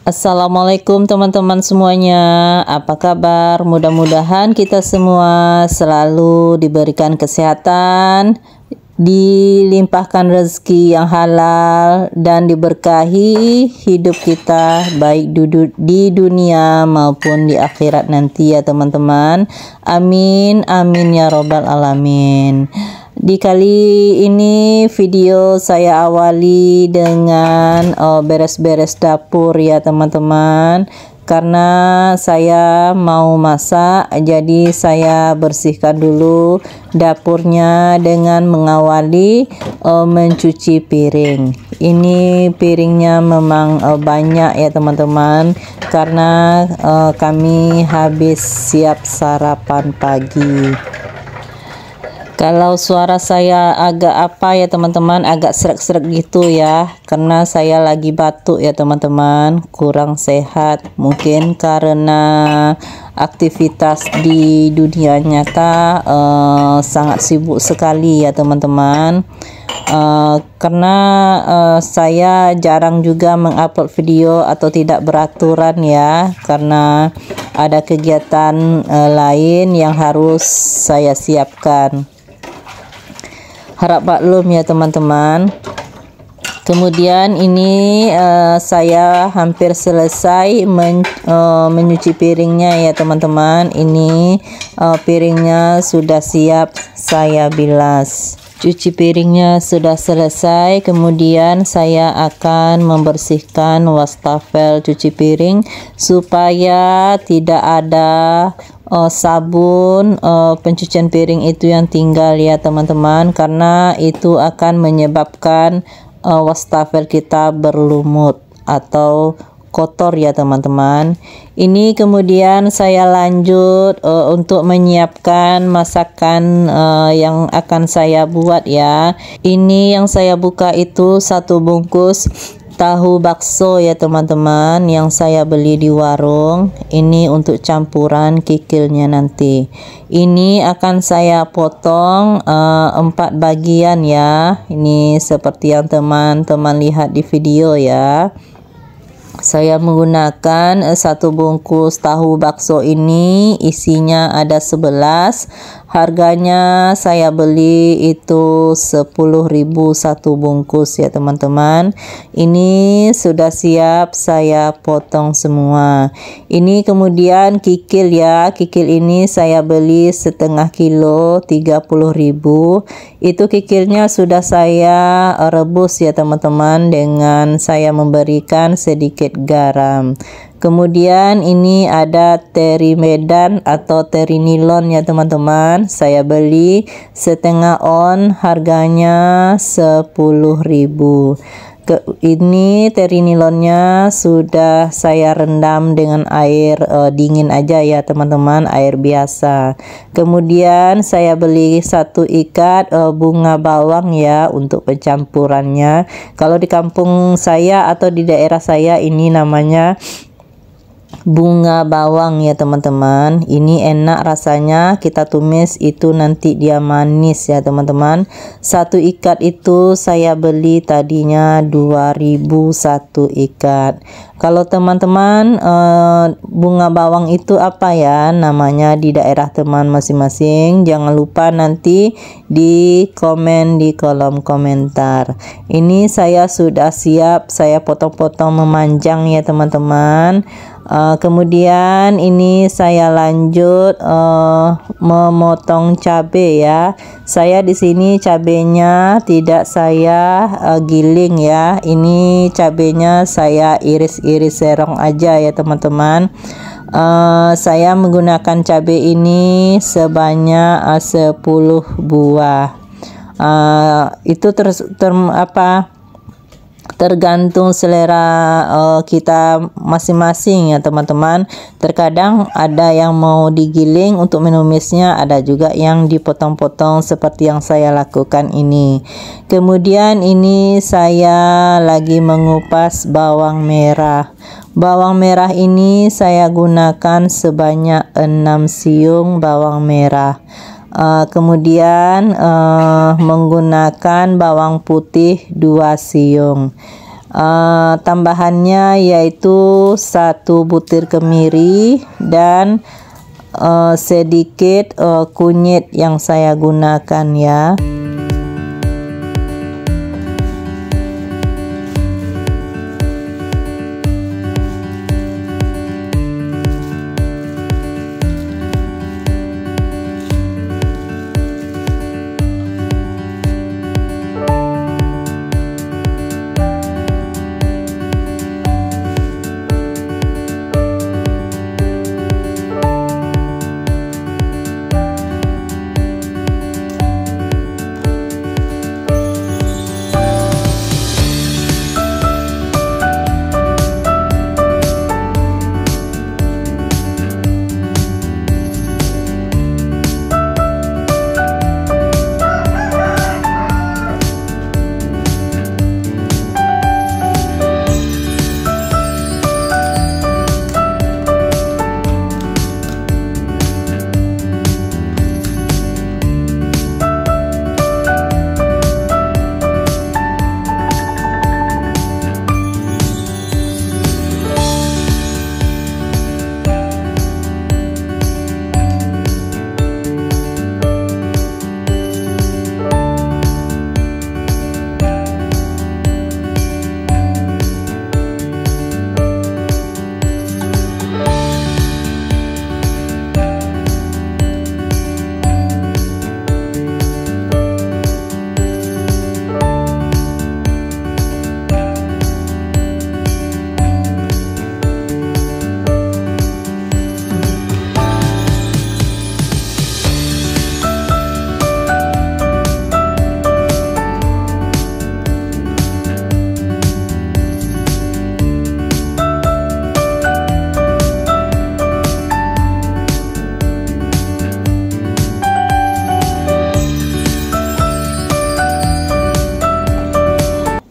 Assalamualaikum teman-teman semuanya, apa kabar? Mudah-mudahan kita semua selalu diberikan kesehatan, dilimpahkan rezeki yang halal, dan diberkahi hidup kita baik di dunia maupun di akhirat nanti ya teman-teman. Amin, amin ya robbal alamin. Di kali ini video saya awali dengan beres-beres dapur ya teman-teman, karena saya mau masak, jadi saya bersihkan dulu dapurnya dengan mengawali mencuci piring. Ini piringnya memang banyak ya teman-teman, karena kami habis siap sarapan pagi. Kalau suara saya agak apa ya teman-teman, agak serak-serak gitu ya, karena saya lagi batuk ya teman-teman, kurang sehat, mungkin karena aktivitas di dunia nyata sangat sibuk sekali ya teman-teman. Karena saya jarang juga mengupload video atau tidak beraturan ya, karena ada kegiatan lain yang harus saya siapkan. Harap maklum ya teman-teman. Kemudian ini saya hampir selesai menyuci piringnya ya teman-teman. Ini piringnya sudah siap saya bilas. Cuci piringnya sudah selesai, kemudian saya akan membersihkan wastafel cuci piring supaya tidak ada sabun pencucian piring itu yang tinggal ya teman-teman, karena itu akan menyebabkan wastafel kita berlumut atau kotor ya teman-teman. Ini kemudian saya lanjut untuk menyiapkan masakan yang akan saya buat ya. Ini yang saya buka itu satu bungkus tahu bakso ya teman-teman, yang saya beli di warung. Ini untuk campuran kikilnya nanti. Ini akan saya potong 4 bagian ya. Ini seperti yang teman-teman lihat di video ya. Saya menggunakan satu bungkus tahu bakso ini, isinya ada 11. Harganya saya beli itu 10.000 satu bungkus ya teman-teman. Ini sudah siap saya potong semua. Ini kemudian kikil ya. Kikil ini saya beli setengah kilo 30.000. Itu kikilnya sudah saya rebus ya teman-teman, dengan saya memberikan sedikit garam. Kemudian ini ada teri Medan atau teri nilon ya teman-teman. Saya beli setengah on, harganya 10.000. Ini teri nilonnya sudah saya rendam dengan air dingin aja ya teman-teman, air biasa. Kemudian saya beli satu ikat bunga bawang ya untuk pencampurannya. Kalau di kampung saya atau di daerah saya ini namanya bunga bawang ya teman-teman. Ini enak rasanya, kita tumis itu nanti dia manis ya teman-teman. Satu ikat itu saya beli tadinya 2.000 satu ikat. Kalau teman-teman bunga bawang itu apa ya namanya di daerah teman masing-masing, jangan lupa nanti di komen di kolom komentar. Ini saya sudah siap, saya potong-potong memanjang ya teman-teman. Kemudian ini saya lanjut memotong cabai ya. Saya di sini cabenya tidak saya giling ya. Ini cabenya saya iris-iris serong aja ya teman-teman. Saya menggunakan cabai ini sebanyak 10 buah. Itu tergantung selera kita masing-masing ya teman-teman. Terkadang ada yang mau digiling untuk menumisnya, ada juga yang dipotong-potong seperti yang saya lakukan ini. Kemudian ini saya lagi mengupas bawang merah. Bawang merah ini saya gunakan sebanyak 6 siung bawang merah. Kemudian menggunakan bawang putih 2 siung. Tambahannya yaitu 1 butir kemiri dan sedikit kunyit yang saya gunakan ya.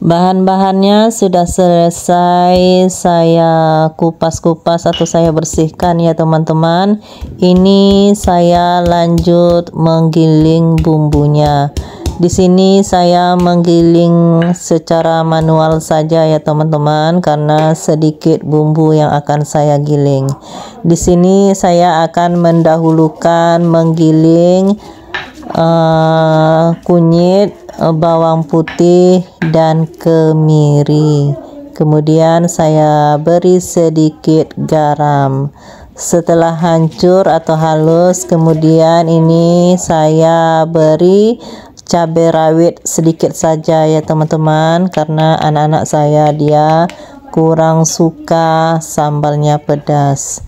Bahan-bahannya sudah selesai saya kupas-kupas atau saya bersihkan ya teman-teman. Ini saya lanjut menggiling bumbunya. Di sini saya menggiling secara manual saja ya teman-teman, karena sedikit bumbu yang akan saya giling. Di sini saya akan mendahulukan menggiling kunyit, bawang putih dan kemiri. Kemudian saya beri sedikit garam. Setelah hancur atau halus, kemudian ini saya beri cabai rawit sedikit saja ya teman-teman, karena anak-anak saya dia kurang suka sambalnya pedas.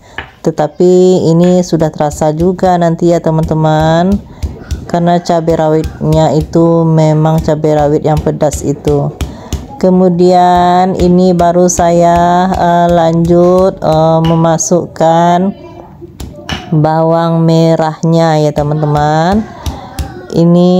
Tetapi ini sudah terasa juga nanti ya teman-teman, karena cabai rawitnya itu memang cabai rawit yang pedas itu. Kemudian ini baru saya lanjut memasukkan bawang merahnya ya teman-teman. Ini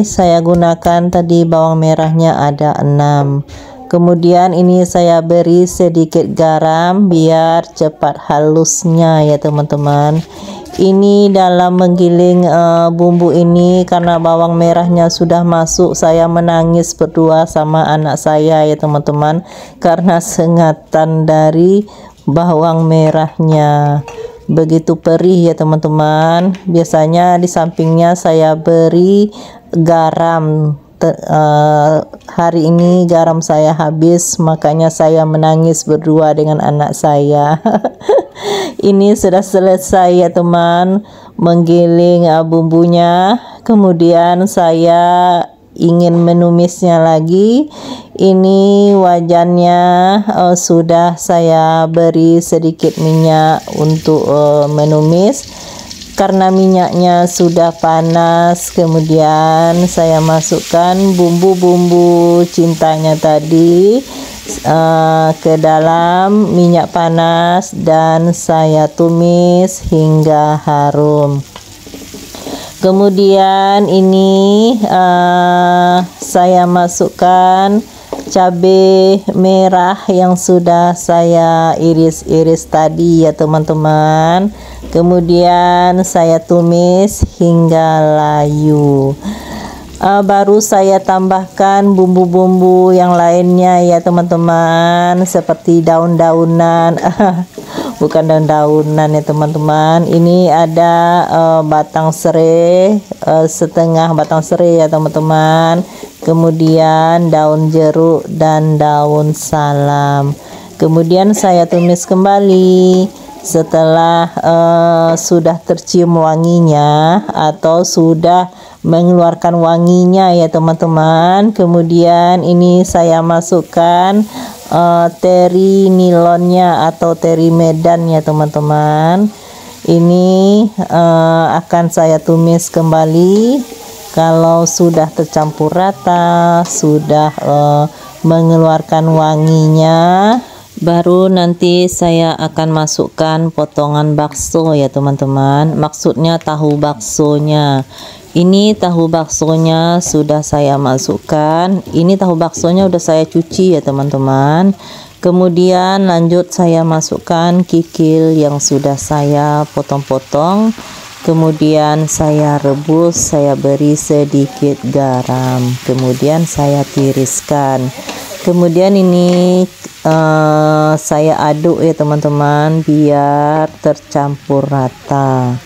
saya gunakan tadi bawang merahnya ada 6. Kemudian ini saya beri sedikit garam biar cepat halusnya ya teman-teman. Ini dalam menggiling bumbu ini, karena bawang merahnya sudah masuk, saya menangis berdua sama anak saya ya teman-teman, karena sengatan dari bawang merahnya begitu perih ya teman-teman. Biasanya di sampingnya saya beri garam. Hari ini garam saya habis, makanya saya menangis berdua dengan anak saya. Ini sudah selesai ya teman, menggiling bumbunya. Kemudian saya ingin menumisnya lagi. Ini wajannya sudah saya beri sedikit minyak untuk menumis. Karena minyaknya sudah panas, kemudian saya masukkan bumbu-bumbu cintanya tadi ke dalam minyak panas dan saya tumis hingga harum. Kemudian ini saya masukkan cabai merah yang sudah saya iris-iris tadi ya teman-teman. Kemudian saya tumis hingga layu. Baru saya tambahkan bumbu-bumbu yang lainnya ya teman-teman, seperti daun-daunan. Bukan daun-daunan ya teman-teman, ini ada batang serai, setengah batang serai ya teman-teman, kemudian daun jeruk dan daun salam. Kemudian saya tumis kembali. Setelah sudah tercium wanginya atau sudah mengeluarkan wanginya ya teman-teman, kemudian ini saya masukkan teri nilonnya atau teri Medan ya teman-teman. Ini akan saya tumis kembali. Kalau sudah tercampur rata, sudah mengeluarkan wanginya, baru nanti saya akan masukkan potongan bakso ya teman-teman, maksudnya tahu baksonya. Ini tahu baksonya sudah saya masukkan. Ini tahu baksonya udah saya cuci ya teman-teman. Kemudian lanjut saya masukkan kikil yang sudah saya potong-potong. Kemudian saya rebus, saya beri sedikit garam. Kemudian saya tiriskan. Kemudian ini saya aduk ya teman-teman biar tercampur rata.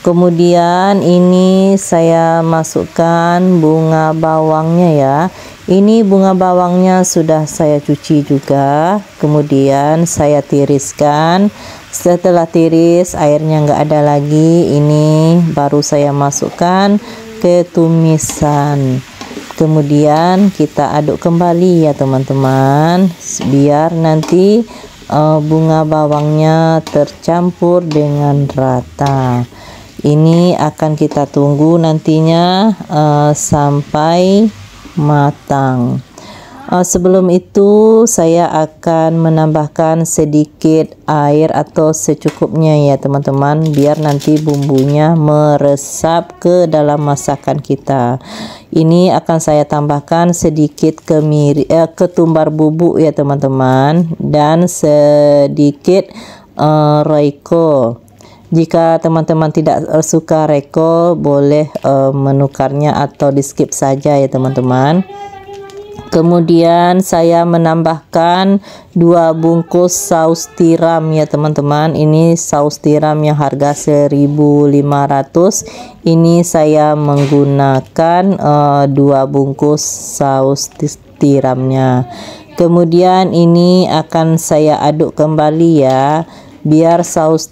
Kemudian ini saya masukkan bunga bawangnya ya. Ini bunga bawangnya sudah saya cuci juga. Kemudian saya tiriskan. Setelah tiris airnya nggak ada lagi, ini baru saya masukkan ke tumisan. Kemudian kita aduk kembali ya teman-teman, biar nanti bunga bawangnya tercampur dengan rata. Ini akan kita tunggu nantinya sampai matang. Sebelum itu saya akan menambahkan sedikit air atau secukupnya ya teman-teman, biar nanti bumbunya meresap ke dalam masakan kita. Ini akan saya tambahkan sedikit ketumbar bubuk ya teman-teman, dan sedikit roiko. Jika teman-teman tidak suka roiko, boleh menukarnya atau di skip saja ya teman-teman. Kemudian saya menambahkan 2 bungkus saus tiram ya teman-teman. Ini saus tiram yang harga 1.500. Ini saya menggunakan 2 bungkus saus tiramnya. Kemudian ini akan saya aduk kembali ya, biar saus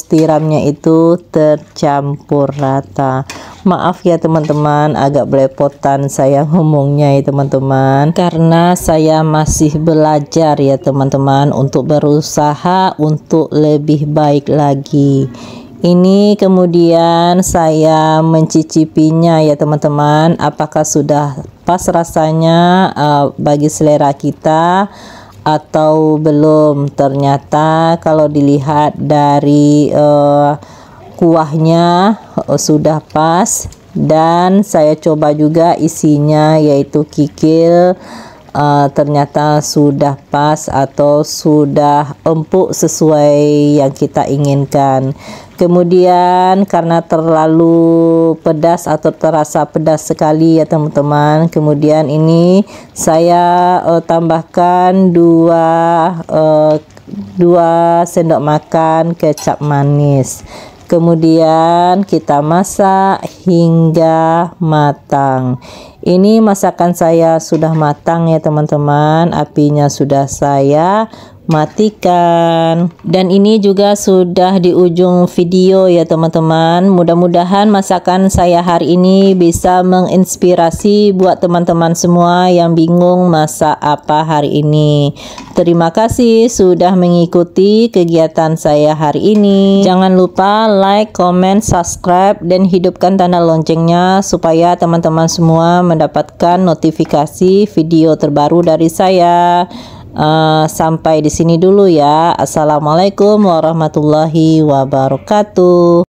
tiramnya itu tercampur rata. Maaf ya teman-teman, agak belepotan saya ngomongnya ya teman-teman, karena saya masih belajar ya teman-teman, untuk berusaha untuk lebih baik lagi. Ini kemudian saya mencicipinya ya teman-teman, apakah sudah pas rasanya bagi selera kita atau belum. Ternyata kalau dilihat dari kuahnya sudah pas, dan saya coba juga isinya yaitu kikil, ternyata sudah pas atau sudah empuk sesuai yang kita inginkan. Kemudian karena terlalu pedas atau terasa pedas sekali ya teman-teman, kemudian ini saya tambahkan 2 sendok makan kecap manis. Kemudian kita masak hingga matang. Ini masakan saya sudah matang ya teman-teman, apinya sudah saya matikan. Dan ini juga sudah di ujung video ya teman-teman. Mudah-mudahan masakan saya hari ini bisa menginspirasi buat teman-teman semua yang bingung masak apa hari ini. Terima kasih sudah mengikuti kegiatan saya hari ini. Jangan lupa like, comment, subscribe, dan hidupkan tanda loncengnya supaya teman-teman semua mendapatkan notifikasi video terbaru dari saya. Sampai di sini dulu ya. Assalamualaikum warahmatullahi wabarakatuh.